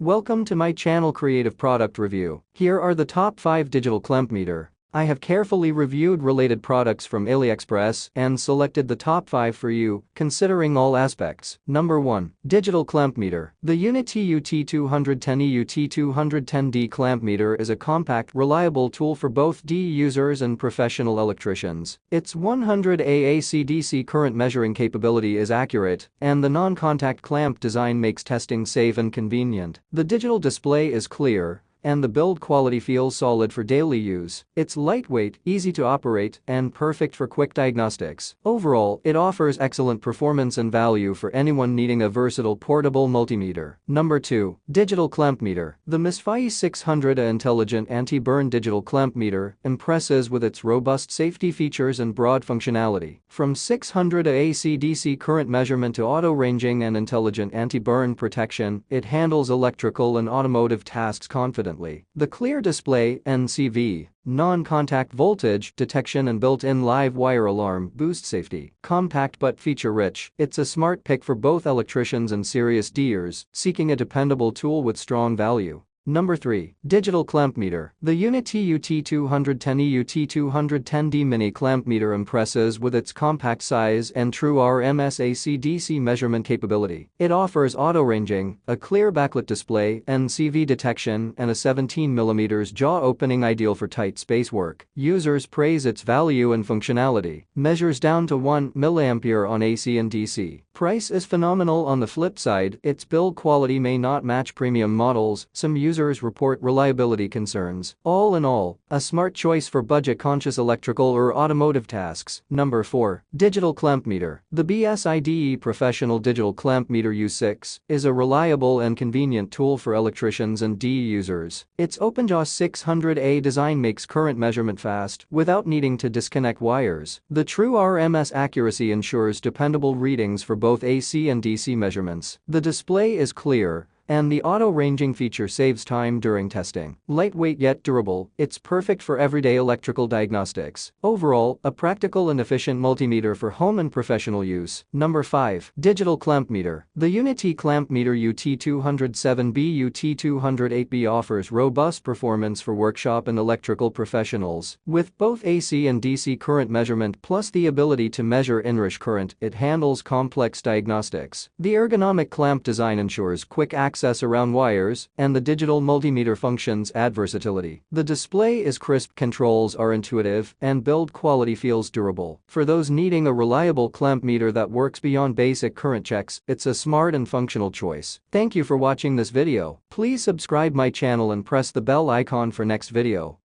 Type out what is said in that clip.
Welcome to my channel Creative Product Review. Here are the top 5 digital clamp meter. I have carefully reviewed related products from AliExpress and selected the top 5 for you, considering all aspects. Number 1. Digital Clamp Meter. The Unity UT210E UT210D clamp meter is a compact, reliable tool for both DE users and professional electricians. Its 100 AC/DC current measuring capability is accurate, and the non-contact clamp design makes testing safe and convenient. The digital display is clear, and the build quality feels solid for daily use. It's lightweight, easy to operate, and perfect for quick diagnostics. Overall, it offers excellent performance and value for anyone needing a versatile portable multimeter. Number 2. Digital Clamp Meter. The Misfire 600 Intelligent Anti-Burn Digital Clamp Meter impresses with its robust safety features and broad functionality. From 600 AC/DC current measurement to auto-ranging and intelligent anti-burn protection, it handles electrical and automotive tasks confidently. The clear display, NCV, non-contact voltage detection and built-in live wire alarm boost safety. Compact but feature-rich, it's a smart pick for both electricians and serious DEers seeking a dependable tool with strong value. Number 3. Digital Clamp Meter. The Unity UT210E UT210D Mini Clamp Meter impresses with its compact size and true RMS AC/DC measurement capability. It offers auto-ranging, a clear backlit display, NCV detection, and a 17mm jaw opening ideal for tight space work. Users praise its value and functionality. Measures down to 1 mA on AC and DC. Price is phenomenal. On the flip side, its build quality may not match premium models. Some users report reliability concerns. All in all, a smart choice for budget-conscious electrical or automotive tasks. Number 4. Digital Clamp Meter. The BSIDE Professional Digital Clamp Meter U6 is a reliable and convenient tool for electricians and DE users. Its OpenJaw 600A design makes current measurement fast without needing to disconnect wires. The true RMS accuracy ensures dependable readings for both AC and DC measurements. The display is clear, and the auto-ranging feature saves time during testing. Lightweight yet durable, it's perfect for everyday electrical diagnostics. Overall, a practical and efficient multimeter for home and professional use. Number 5. Digital Clamp Meter. The Unity Clamp Meter UT207B UT208B offers robust performance for workshop and electrical professionals. With both AC and DC current measurement plus the ability to measure inrush current, it handles complex diagnostics. The ergonomic clamp design ensures quick access around wires, and the digital multimeter functions add versatility. The display is crisp, controls are intuitive, and build quality feels durable. For those needing a reliable clamp meter that works beyond basic current checks, it's a smart and functional choice. Thank you for watching this video. Please subscribe my channel and press the bell icon for next video.